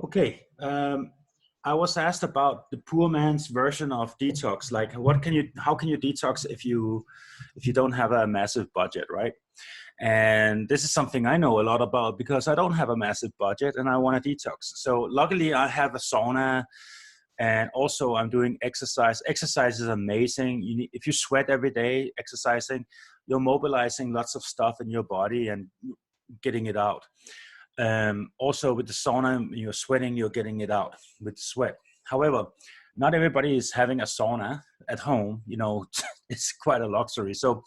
Okay. I was asked about the poor man's version of detox. Like, how can you detox if you don't have a massive budget, right? And this is something I know a lot about because I don't have a massive budget and I want to detox. So luckily I have a sauna, and also I'm doing exercise. Exercise is amazing. If you sweat every day exercising, you're mobilizing lots of stuff in your body and getting it out. Also with the sauna, you're sweating, you're getting it out with sweat. However, not everybody is having a sauna at home. It's quite a luxury. So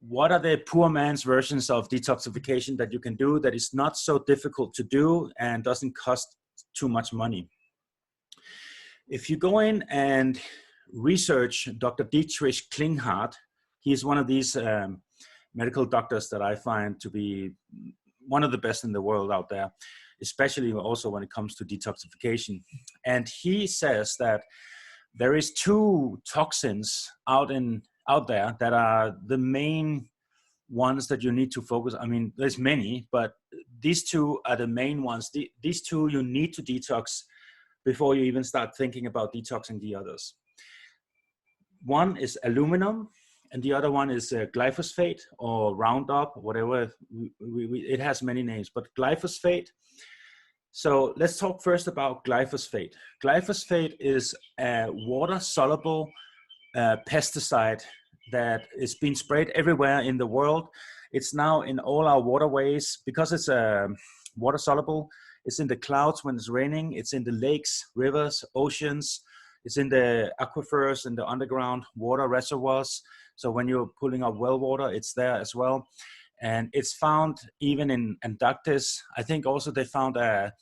what are the poor man's versions of detoxification that you can do that is not so difficult to do and doesn't cost too much money? If you go in and research Dr. Dietrich Klinghardt, he's one of these medical doctors that I find to be one of the best in the world out there, especially also when it comes to detoxification. And he says that there is two toxins out there that are the main ones that you need to focus. I mean, there's many, but these two are the main ones. These two you need to detox before you even start thinking about detoxing the others. One is aluminum, and the other one is glyphosate or Roundup, whatever. It has many names, but glyphosate. So let's talk first about glyphosate. Glyphosate is a water-soluble pesticide that is being sprayed everywhere in the world. It's now in all our waterways because it's water-soluble. It's in the clouds when it's raining. It's in the lakes, rivers, oceans. It's in the aquifers and the underground water reservoirs. So when you're pulling up well water, it's there as well. And it's found even in Antarctica. I think also they found a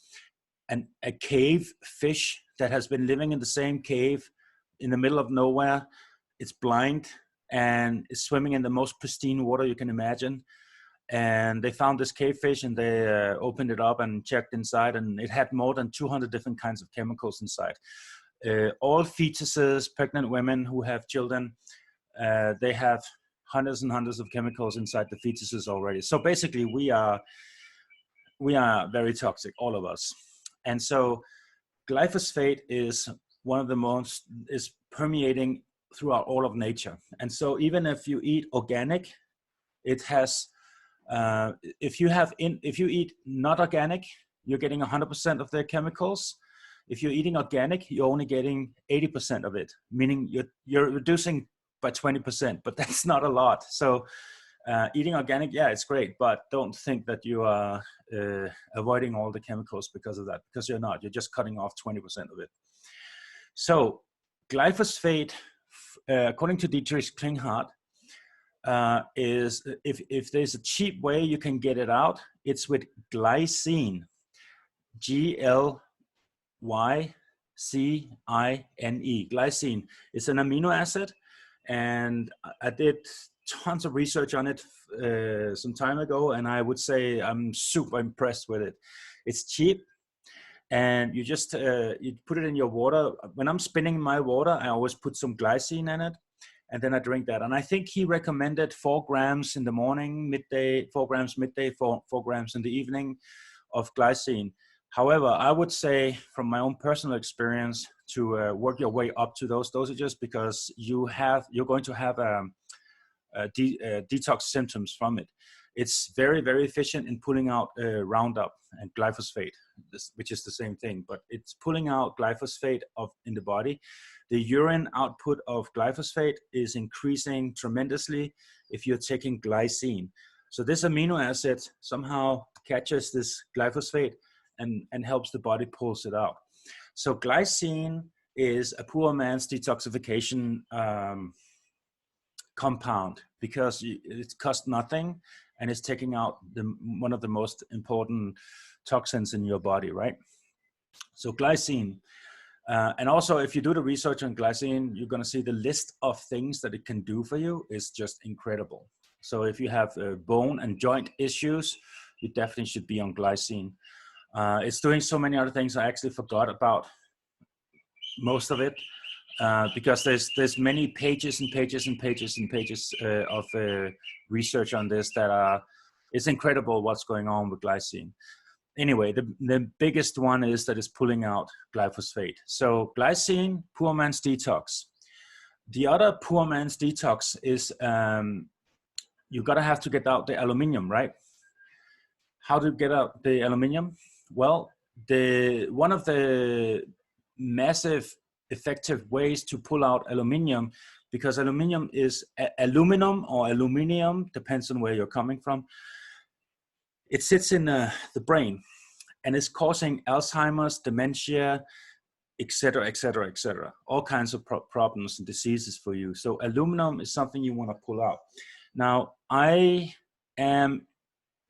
cave fish that has been living in the same cave in the middle of nowhere. It's blind and is swimming in the most pristine water you can imagine. And they found this cave fish and they opened it up and checked inside, and it had more than 200 different kinds of chemicals inside. All fetuses, pregnant women who have children, they have hundreds and hundreds of chemicals inside the fetuses already. So basically we are very toxic, all of us. And so glyphosate is one of the most, is permeating throughout all of nature. And so even if you eat organic, it has, if you eat not organic, you're getting 100% of the chemicals. If you're eating organic, you're only getting 80% of it, meaning you're reducing by 20%, but that's not a lot. So eating organic, yeah, it's great, but don't think that you are avoiding all the chemicals because of that, because you're not. You're just cutting off 20% of it. So glyphosate, according to Dietrich Klinghardt, is if there's a cheap way you can get it out, it's with glycine, Glycine. Glycine is an amino acid, and I did tons of research on it some time ago, and I would say I'm super impressed with it. It's cheap, and you just you put it in your water. When I'm spinning my water, I always put some glycine in it, and then I drink that. And I think he recommended 4 grams in the morning, midday, 4 grams midday, 4 grams in the evening of glycine. However, I would say from my own personal experience to work your way up to those dosages, because you're going to have detox symptoms from it. It's very, very efficient in pulling out Roundup and glyphosate, which is the same thing, but it's pulling out glyphosate in the body. The urine output of glyphosate is increasing tremendously if you're taking glycine. So this amino acid somehow catches this glyphosate and helps the body pulls it out. So glycine is a poor man's detoxification compound because it costs nothing and it's taking out one of the most important toxins in your body, right? So glycine. And also, if you do the research on glycine, you're going to see the list of things that it can do for you is just incredible. So if you have bone and joint issues, you definitely should be on glycine. It's doing so many other things. I actually forgot about most of it because there's many pages and pages and pages and pages of research on this that it's incredible what's going on with glycine. anyway, the biggest one is that it's pulling out glyphosate. So glycine, poor man's detox. The other poor man's detox is you gotta have to get out the aluminium, right? How to get out the aluminium? Well, one of the massive effective ways to pull out aluminium, because aluminium is aluminum or aluminium, depends on where you're coming from. It sits in the brain and it's causing Alzheimer's, dementia, etc., etc., etc. All kinds of problems and diseases for you. So aluminum is something you want to pull out. Now, I am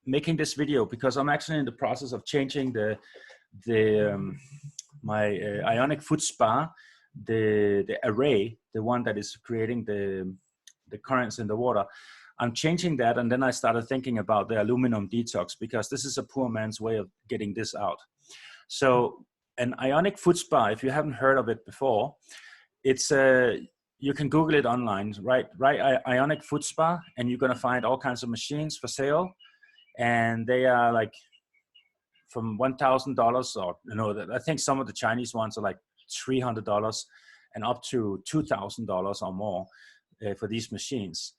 making this video because I'm actually in the process of changing my Ionic Foot Spa, the array, the one that is creating the currents in the water. I'm changing that, and then I started thinking about the aluminum detox, because this is a poor man's way of getting this out. So an Ionic Foot Spa, if you haven't heard of it before, it's you can Google it online, right? Ionic Foot Spa, and you're gonna find all kinds of machines for sale, and they are like from $1,000, or I think some of the Chinese ones are like $300 and up to $2,000 or more for these machines.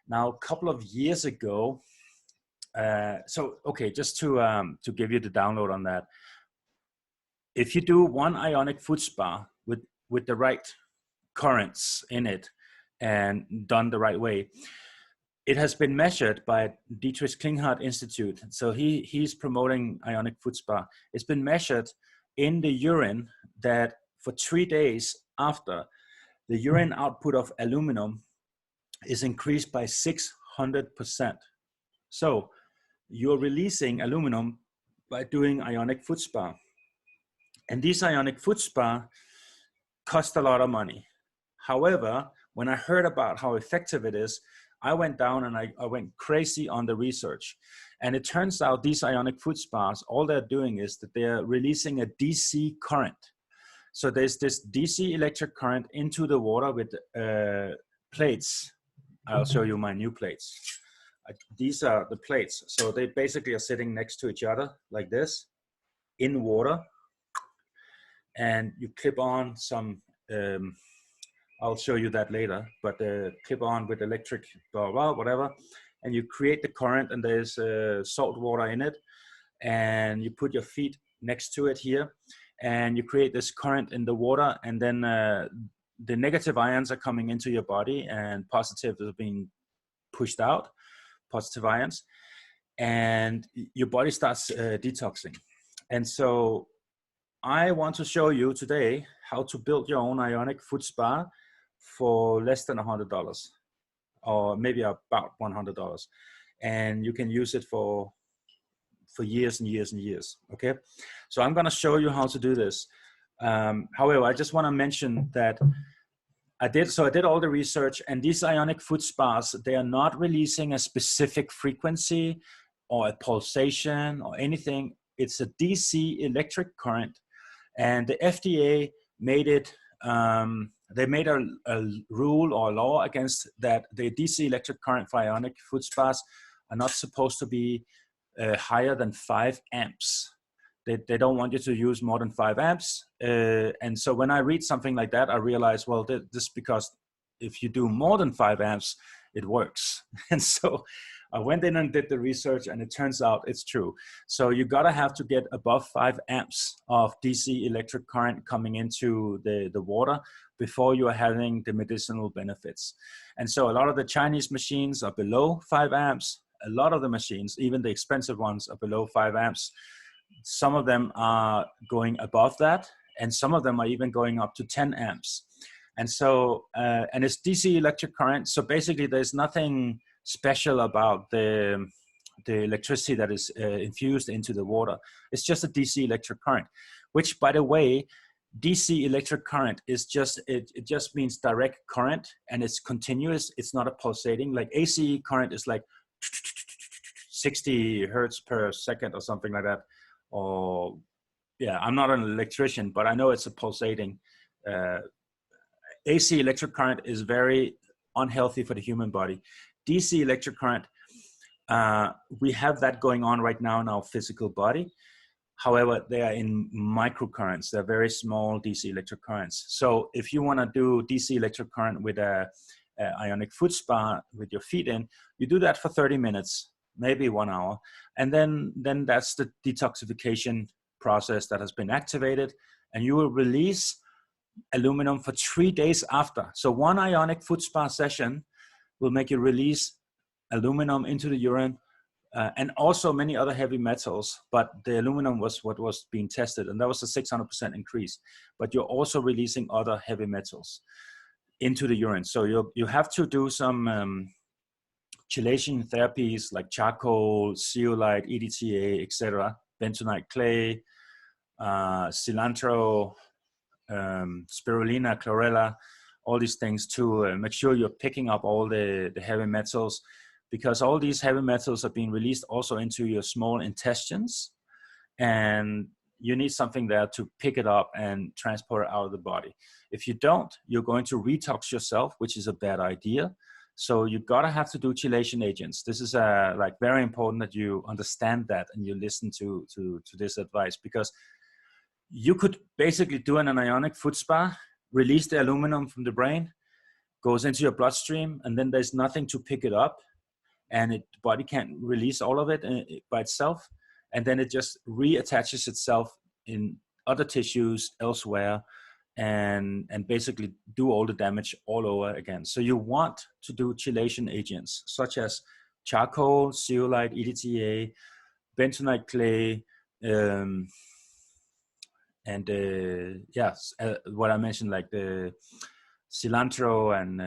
Now, a couple of years ago, just to give you the download on that, if you do one Ionic Foot Spa with the right currents in it and done the right way, it has been measured by Dietrich Klinghardt Institute. So he's promoting Ionic Foot Spa. It's been measured in the urine that for 3 days after, the urine output of aluminum is increased by 600%. So you're releasing aluminum by doing Ionic Foot Spa. And these Ionic Foot Spa cost a lot of money. However, when I heard about how effective it is, I went down and I went crazy on the research. And it turns out these Ionic Foot Spas, all they're doing is that they're releasing a DC current. So there's this DC electric current into the water with plates. I'll show you my new plates. These are the plates. So they basically are sitting next to each other like this in water. And you clip on some, I'll show you that later, but clip on with electric, blah, blah, whatever. And you create the current, and there's salt water in it. And you put your feet next to it here, and you create this current in the water. And then the negative ions are coming into your body, and positive is being pushed out, positive ions. And your body starts detoxing. And so I want to show you today how to build your own Ionic Foot Spa for less than $100, or maybe about $100. And you can use it for years and years and years, okay? So I'm gonna show you how to do this. However, I just wanna mention that I did all the research, and these Ionic Foot Spas, they are not releasing a specific frequency or a pulsation or anything. It's a DC electric current. And the FDA made it, they made a rule or law against that. The DC electric current for Ionic Foot Spas are not supposed to be higher than 5 amps. They don't want you to use more than 5 amps. And so when I read something like that, I realize, well, this is because if you do more than 5 amps, it works. And so I went in and did the research, and it turns out it's true. So you gotta have to get above 5 amps of DC electric current coming into the water before you are having the medicinal benefits. And so a lot of the Chinese machines are below 5 amps. A lot of the machines, even the expensive ones, are below 5 amps. Some of them are going above that, and some of them are even going up to 10 amps. And so, and it's DC electric current. So basically there's nothing special about the electricity that is infused into the water. It's just a DC electric current, which, by the way, DC electric current is just, it just means direct current, and it's continuous. It's not a pulsating. Like AC current is like 60 hertz per second or something like that. Or yeah, I'm not an electrician, but I know it's a pulsating. AC electric current is very unhealthy for the human body. DC electric current, we have that going on right now in our physical body. However, they are in microcurrents. They're very small DC electric currents. So if you want to do DC electric current with a Ionic Foot Spa with your feet in, you do that for 30 minutes, maybe 1 hour. And then that's the detoxification process that has been activated. And you will release aluminum for 3 days after. So one Ionic Foot Spa session will make you release aluminum into the urine, and also many other heavy metals, but the aluminum was what was being tested, and that was a 600% increase. But you're also releasing other heavy metals into the urine. So you have to do some chelation therapies like charcoal, zeolite, EDTA, etc., bentonite clay, cilantro, spirulina, chlorella, all these things to make sure you're picking up all the heavy metals, because all these heavy metals are being released also into your small intestines, and you need something there to pick it up and transport it out of the body. If you don't, you're going to retox yourself, which is a bad idea. So you gotta have to do chelation agents. This is like very important that you understand that and you listen to this advice, because you could basically do an Ionic Foot Spa, release the aluminum from the brain, goes into your bloodstream, and then there's nothing to pick it up, and the body can't release all of it by itself, and then it just reattaches itself in other tissues elsewhere, and basically do all the damage all over again. So you want to do chelation agents such as charcoal, zeolite, EDTA, bentonite clay, and what I mentioned, like the cilantro and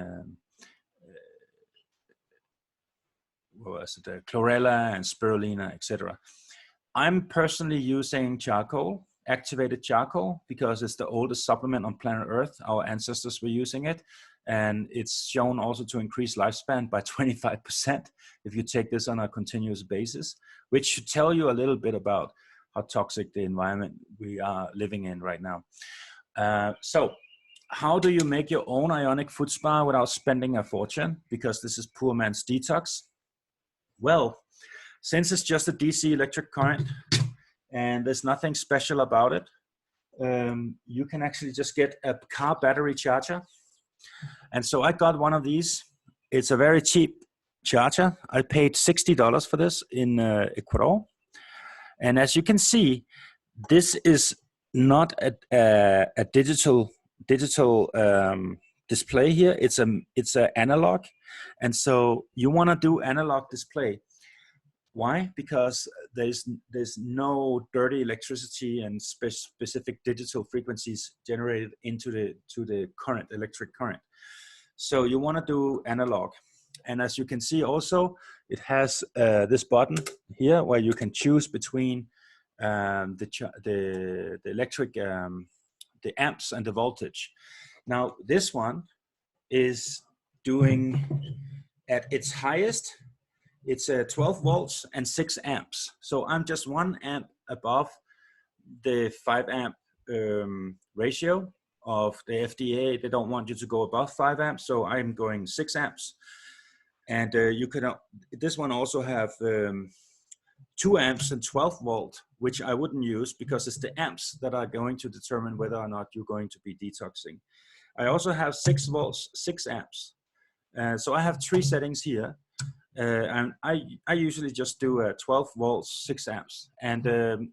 what was it, the chlorella and spirulina, etc. I'm personally using charcoal, activated charcoal, because it's the oldest supplement on planet Earth. Our ancestors were using it, and it's shown also to increase lifespan by 25% if you take this on a continuous basis, which should tell you a little bit about how toxic the environment we are living in right now. So how do you make your own Ionic Foot Spa without spending a fortune? Because this is poor man's detox. Well, since it's just a DC electric current and there's nothing special about it, you can actually just get a car battery charger. And so I got one of these. It's a very cheap charger. I paid $60 for this in Ecuador. And as you can see, this is not a digital display here. It's an analog. And so you want to do analog display. Why? Because there's no dirty electricity and specific digital frequencies generated into the current, electric current. So you want to do analog. And as you can see also, it has this button here where you can choose between the electric, the amps and the voltage. Now this one is doing at its highest, it's 12 volts and 6 amps. So I'm just 1 amp above the 5 amp ratio of the FDA. They don't want you to go above 5 amps, so I'm going 6 amps. And you can, this one also have 2 amps and 12 volt, which I wouldn't use because it's the amps that are going to determine whether or not you're going to be detoxing. I also have 6 volts, 6 amps. So I have 3 settings here. And I usually just do 12 volts, 6 amps. And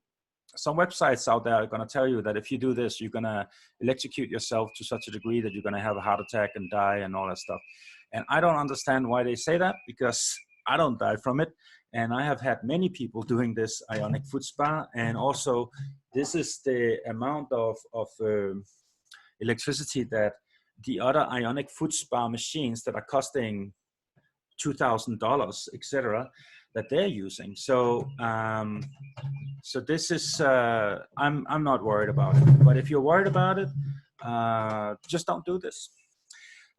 some websites out there are going to tell you that if you do this, you're going to electrocute yourself to such a degree that you're going to have a heart attack and die and all that stuff. And I don't understand why they say that, because I don't die from it. And I have had many people doing this Ionic Foot Spa. And also, this is the amount of electricity that the other Ionic Foot Spa machines that are costing $2,000, etc., that they're using. So, so this is, I'm not worried about it. But if you're worried about it, just don't do this.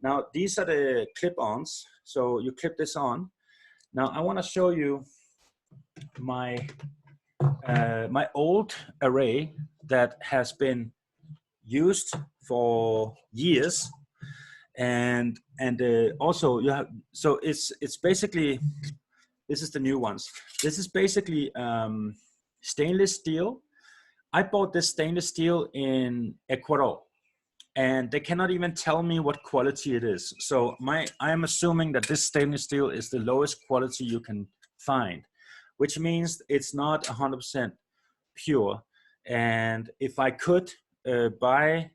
Now, these are the clip-ons. So you clip this on. Now, I want to show you my my old array that has been used for years, and also you have. So it's basically, this is the new ones. This is basically stainless steel I bought this stainless steel in Ecuador, and they cannot even tell me what quality it is. So I am assuming that this stainless steel is the lowest quality you can find, which means it's not 100% pure. And if I could buy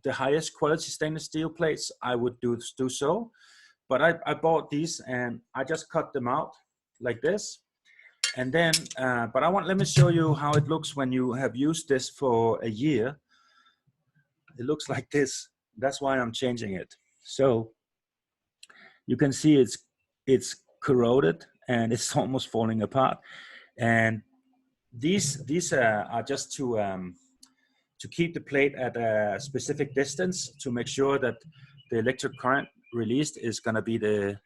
the highest quality stainless steel plates, I would do so. But I bought these and I just cut them out like this. And then, let me show you how it looks when you have used this for a year. It looks like this. That's why I'm changing it. So you can see it's corroded and it's almost falling apart. And these are just to keep the plate at a specific distance to make sure that the electric current released is going to be the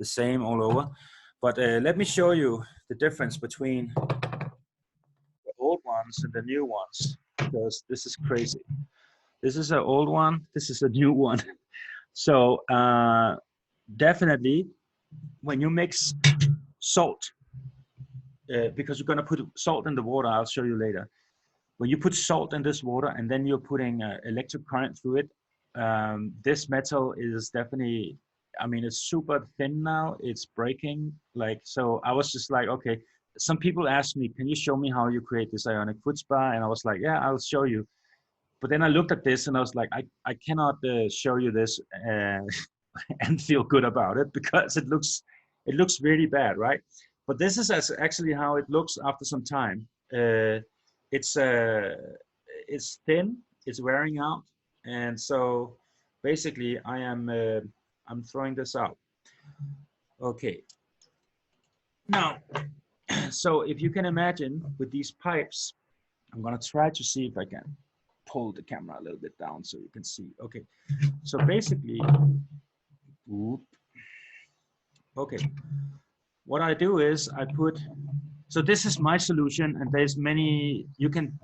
same all over. But let me show you the difference between the old ones and the new ones, because this is crazy. This is an old one. This is a new one. So definitely when you mix salt, because you're going to put salt in the water, I'll show you later. When you put salt in this water and then you're putting electric current through it, this metal is definitely, I mean, it's super thin now. It's breaking. Like, so I was just like, okay, some people asked me, can you show me how you create this Ionic Foot Spa? And I was like, yeah, I'll show you. But then I looked at this and I was like, I cannot show you this and feel good about it, because it looks really bad, right? But this is actually how it looks after some time. It's thin, it's wearing out, and so basically I'm throwing this out. Okay. Now, so if you can imagine with these pipes, I'm gonna try to see if I can pull the camera a little bit down so you can see. Okay, so basically, okay, what I do is I put, so this is my solution, and there's many, you can,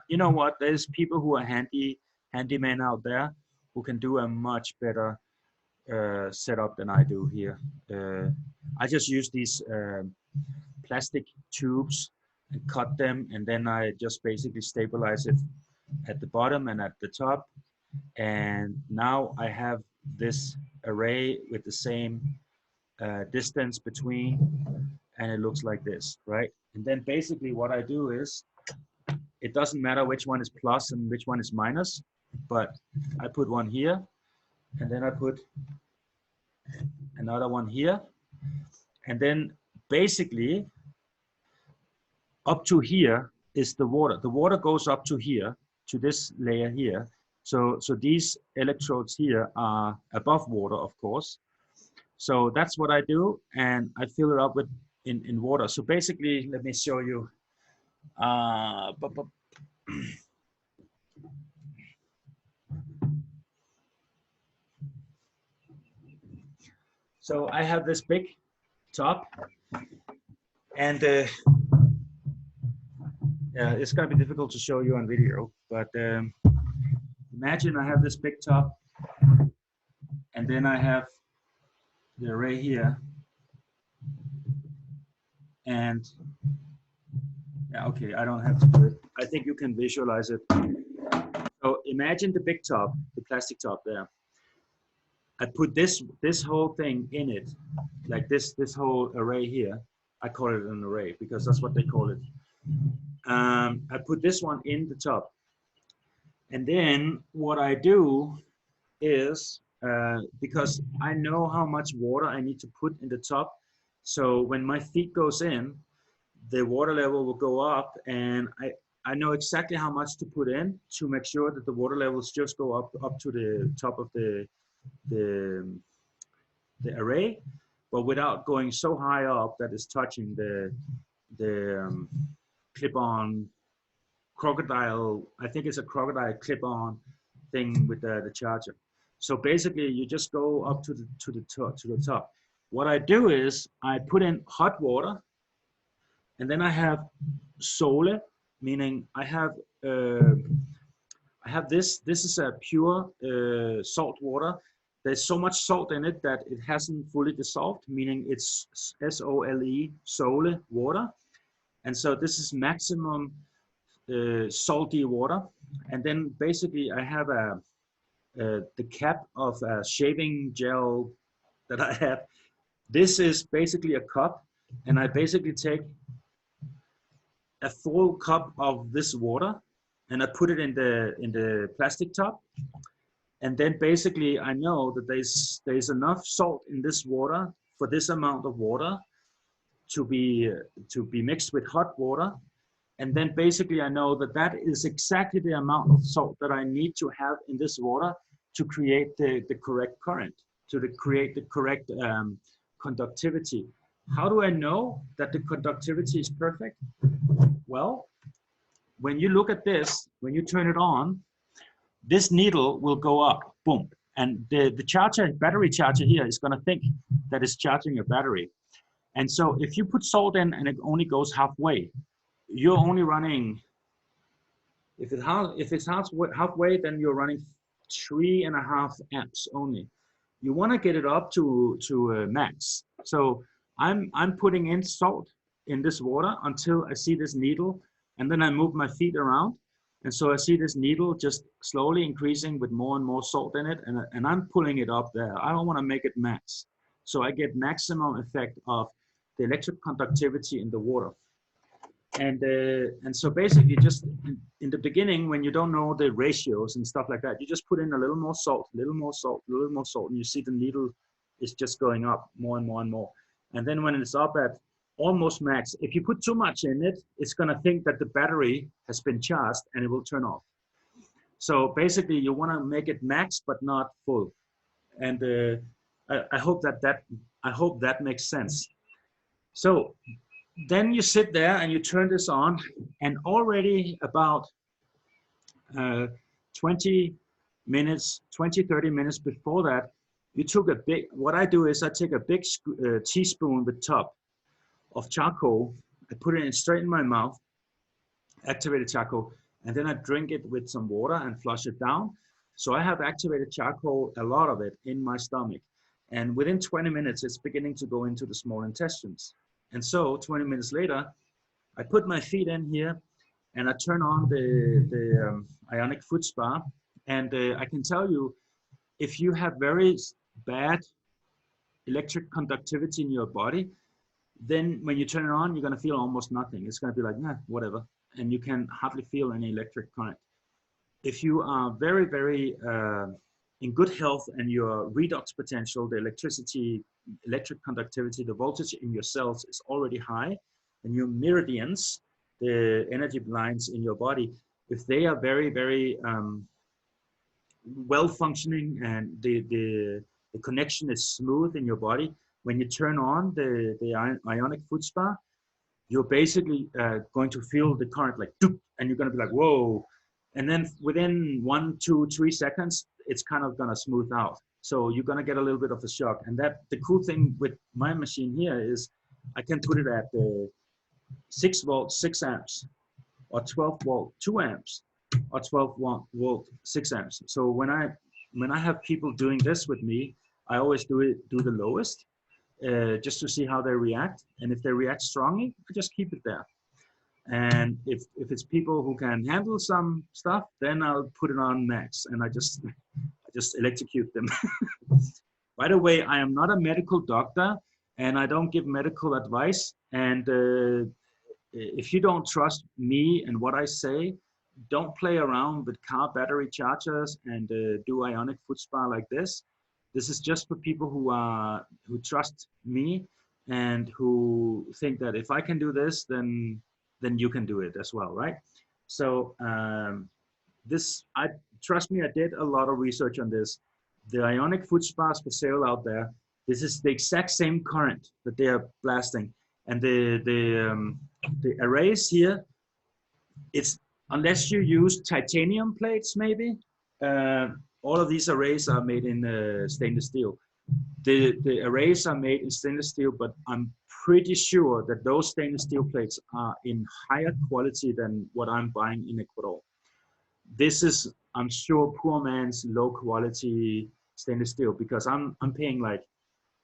you know what, there's people who are handymen out there who can do a much better setup than I do here. I just use these plastic tubes and cut them, and then I just basically stabilize it at the bottom and at the top. And now I have this array with the same distance between, and it looks like this, right? And then basically what I do is, it doesn't matter which one is plus and which one is minus, but I put one here, and then I put another one here, and then basically up to here is the water. The water goes up to here, to this layer here. So these electrodes here are above water, of course. So that's what I do, and I fill it up with in water. So basically, let me show you. So I have this big top, and it's gonna be difficult to show you on video, but imagine I have this big top, and then I have the array here, and yeah, okay, I don't have to do it. I think you can visualize it. So imagine the big top, the plastic top there. I put this whole thing in it, like this whole array here. I call it an array because that's what they call it. I put this one in the top, and then what I do is, because I know how much water I need to put in the top, so when my feet goes in, the water level will go up, and I know exactly how much to put in to make sure that the water levels just go up to the top of the array, but without going so high up that it's touching the clip-on crocodile. I think it's a crocodile clip-on thing with the charger. So basically, you just go up to the top. What I do is I put in hot water, and then I have sole, meaning I have this. This is a pure salt water. There's so much salt in it that it hasn't fully dissolved, meaning it's SOLE, sole water. And so this is maximum salty water, and then basically I have the cap of a shaving gel that I have. This is basically a cup, and I basically take a full cup of this water, and I put it in the plastic top, and then basically I know that there's enough salt in this water for this amount of water to be mixed with hot water. And then basically I know that that is exactly the amount of salt that I need to have in this water to create the correct current, create the correct conductivity. How do I know that the conductivity is perfect? Well, when you look at this, when you turn it on, this needle will go up, boom. And the battery charger here is gonna think that it's charging a battery. And so if you put salt in and it only goes halfway, you're only running, if it's halfway, then you're running 3.5 amps only. You want to get it up to max. So I'm putting in salt in this water until I see this needle, and then I move my feet around, and so I see this needle just slowly increasing with more and more salt in it, and I'm pulling it up there. I don't want to make it max, so I get maximum effect of the electric conductivity in the water. And so basically, just in the beginning, when you don't know the ratios and stuff like that, you just put in a little more salt, a little more salt, a little more salt, and you see the needle is just going up more and more and more. And then when it's up at almost max, if you put too much in it, it's going to think that the battery has been charged and it will turn off. So basically, you want to make it max but not full. And I hope that makes sense. So then you sit there and you turn this on, and already about 20 minutes, 20, 30 minutes before that, you took what I do is I take a big teaspoon with top of charcoal, I put it straight in my mouth, activated charcoal, and then I drink it with some water and flush it down. So I have activated charcoal, a lot of it, in my stomach. And within 20 minutes, it's beginning to go into the small intestines. And so 20 minutes later, I put my feet in here and I turn on the Ionic Foot Spa. And I can tell you, if you have very bad electric conductivity in your body, then when you turn it on, you're going to feel almost nothing. It's going to be like, nah, whatever. And you can hardly feel any electric current. If you are very, very in good health and your redox potential, the electric conductivity, the voltage in your cells is already high, and your meridians, the energy lines in your body, if they are very, very well functioning and the connection is smooth in your body, when you turn on the Ionic Foot Spa, you're basically going to feel the current like, doop, and you're going to be like, whoa. And then within 1, 2, 3 seconds, it's kind of going to smooth out. So you're going to get a little bit of a shock. And the cool thing with my machine here is I can put it at 6 volt, 6 amps, or 12 volt, 2 amps, or 12 volt, 6 amps. So when I have people doing this with me, I always do the lowest, just to see how they react. And if they react strongly, I just keep it there. And if it's people who can handle some stuff, then I'll put it on max, and I just electrocute them. By the way, I am not a medical doctor, and I don't give medical advice. And if you don't trust me and what I say, don't play around with car battery chargers and do Ionic Foot Spa like this. This is just for people who trust me and who think that if I can do this, then you can do it as well, right? So trust me, I did a lot of research on this. The Ionic Foot Spas for sale out there, this is the exact same current that they are blasting. And the arrays here, it's, unless you use titanium plates maybe, all of these arrays are made in stainless steel. The arrays are made in stainless steel, but I'm pretty sure that those stainless steel plates are in higher quality than what I'm buying in Ecuador. This is, I'm sure, poor man's low quality stainless steel, because I'm paying like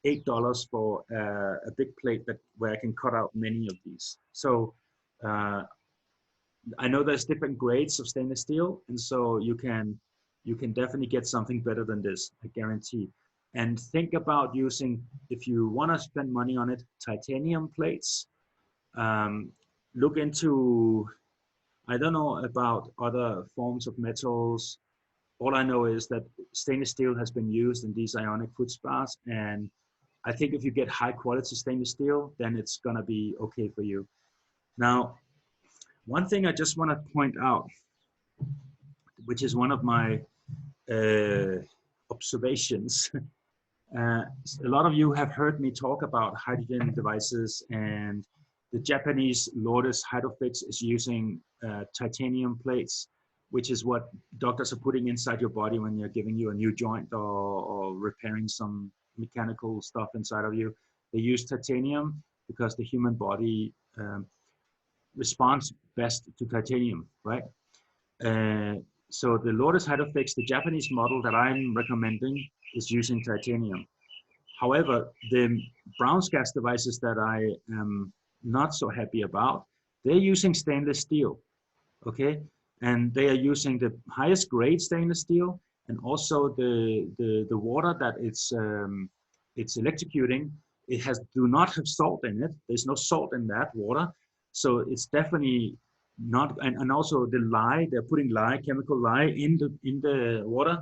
$8 for a big plate where I can cut out many of these. So I know there's different grades of stainless steel, and so you can definitely get something better than this, I guarantee. And think about using, if you want to spend money on it, titanium plates. Um, Look into, I don't know about other forms of metals. All I know is that stainless steel has been used in these Ionic Foot Spas, and I think if you get high quality stainless steel, then it's gonna be okay for you. Now, one thing I just want to point out, which is one of my uh, observations. Uh, a lot of you have heard me talk about hydrogen devices, and the Japanese Lotus Hydrofix is using titanium plates, which is what doctors are putting inside your body when they're giving you a new joint, or repairing some mechanical stuff inside of you. They use titanium because the human body responds best to titanium, right? Uh, so the Lotus Hydrofix, the Japanese model that I'm recommending, is using titanium. However, the Brown's gas devices that I am not so happy about, they're using stainless steel, okay? And they are using the highest grade stainless steel, and also the water that it's electrocuting, it has do not have salt in it. There's no salt in that water. So it's definitely not, and also the lye, they're putting lye, chemical lye in the water,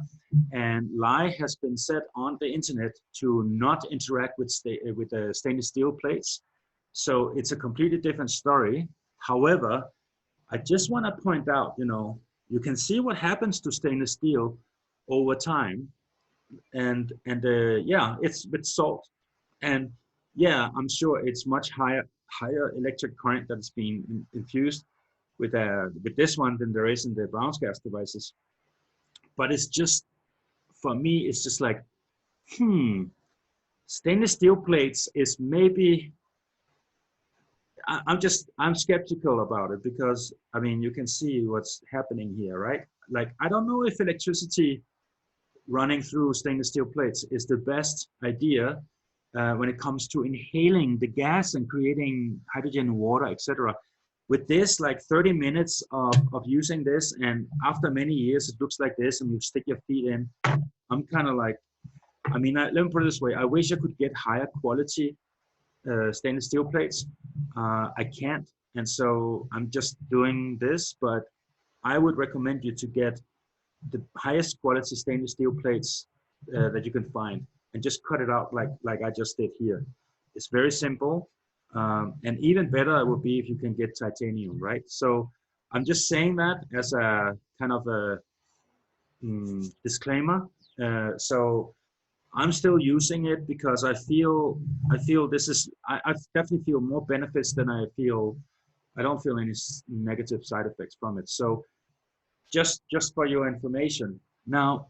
and lye has been set on the internet to not interact with the stainless steel plates. So it's a completely different story. However, I just want to point out, you can see what happens to stainless steel over time, and yeah, it's with salt, and yeah, I'm sure it's much higher electric current that's being infused with this one than there is in the Brown's gas devices. But it's just, for me, it's just like, hmm, stainless steel plates is maybe, I'm skeptical about it, because I mean, you can see what's happening here, right? Like, I don't know if electricity running through stainless steel plates is the best idea when it comes to inhaling the gas and creating hydrogen, water, etc. With this, like 30 minutes of using this, and after many years, it looks like this, and you stick your feet in. I'm kind of like, I mean, let me put it this way. I wish I could get higher quality stainless steel plates. I can't. And so I'm just doing this, but I would recommend you to get the highest quality stainless steel plates that you can find, and just cut it out like I just did here. It's very simple. And even better it would be if you can get titanium, right? So I'm just saying that as a kind of a disclaimer. So I'm still using it because I feel this is, I definitely feel more benefits than I don't feel any negative side effects from it. So just for your information. Now,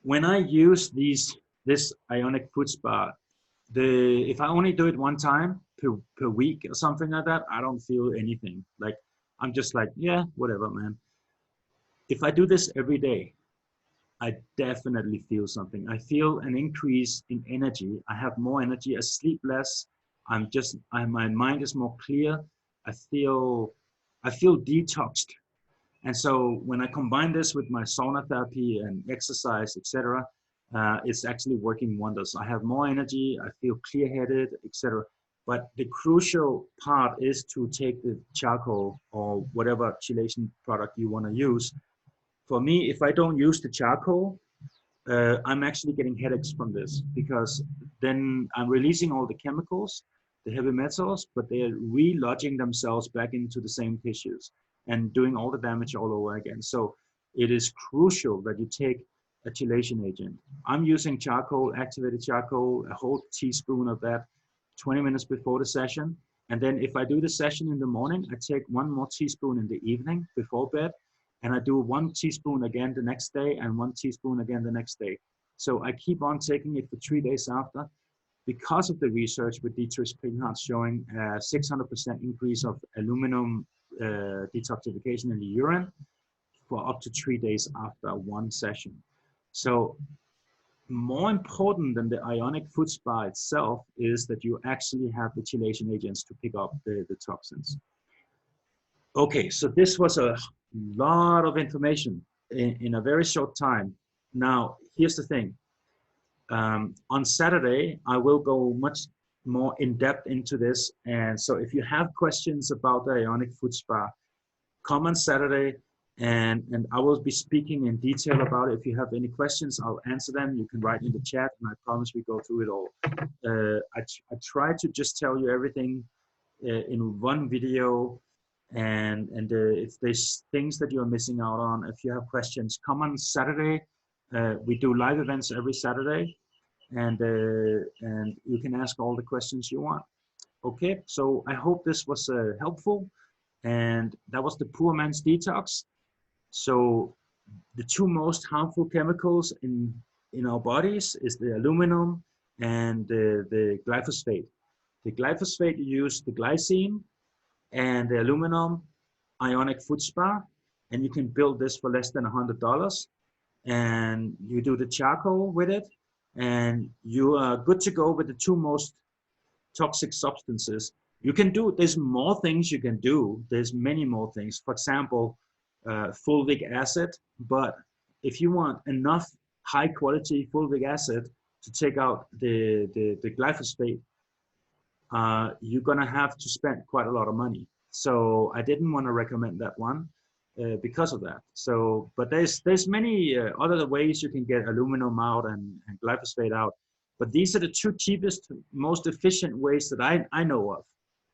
when I use this Ionic Foot Spa, if I only do it one time per week or something like that, I don't feel anything. Like, I'm just like, yeah, whatever, man. If I do this every day, I definitely feel something. I feel an increase in energy. I have more energy. I sleep less. My mind is more clear. I feel, I feel detoxed. And so when I combine this with my sauna therapy and exercise, etc., it's actually working wonders. I have more energy. I feel clear-headed, etc. But the crucial part is to take the charcoal or whatever chelation product you want to use. For me, if I don't use the charcoal, I'm actually getting headaches from this, because then I'm releasing all the chemicals, the heavy metals, but they're re-lodging themselves back into the same tissues and doing all the damage all over again. So it is crucial that you take a chelation agent. I'm using charcoal, activated charcoal, a whole teaspoon of that 20 minutes before the session. And then if I do the session in the morning, I take one more teaspoon in the evening before bed, and I do 1 teaspoon again the next day, and 1 teaspoon again the next day. So I keep on taking it for 3 days after, because of the research with Dietrich Pinhart showing a 600% increase of aluminum detoxification in the urine for up to 3 days after one session. So more important than the Ionic Foot Spa itself is that you actually have the chelation agents to pick up the toxins. Okay, so this was a lot of information in a very short time. Now, here's the thing. On Saturday, I will go much more in depth into this. And so if you have questions about the Ionic Foot Spa, come on Saturday and I will be speaking in detail about it. If you have any questions, I'll answer them. You can write in the chat and I promise we go through it all. I try to just tell you everything in one video, and if there's things that you're missing out on, if you have questions, come on Saturday. We do live events every Saturday, and you can ask all the questions you want. Okay, so I hope this was helpful, and that was the poor man's detox. So the two most harmful chemicals in our bodies is the aluminum and the glyphosate. The glyphosate, you use the glycine, and the aluminum Ionic Foot Spa, and you can build this for less than $100, and you do the charcoal with it, and you are good to go with the two most toxic substances. You can do, there's more things you can do. There's many more things. For example, fulvic acid, but if you want enough high quality fulvic acid to take out the glyphosate, you're gonna have to spend quite a lot of money. So I didn't want to recommend that one because of that. So, but there's many other ways you can get aluminum out and glyphosate out. But these are the two cheapest, most efficient ways that I know of.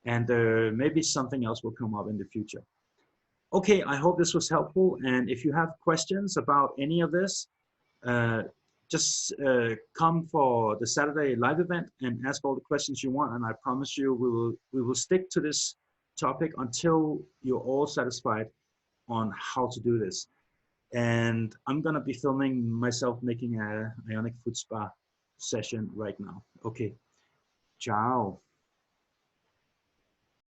And maybe something else will come up in the future. Okay, I hope this was helpful. And if you have questions about any of this, uh, just come for the Saturday live event and ask all the questions you want. And I promise you, we will stick to this topic until you're all satisfied on how to do this. And I'm gonna be filming myself making a Ionic Foot Spa session right now. Okay, ciao.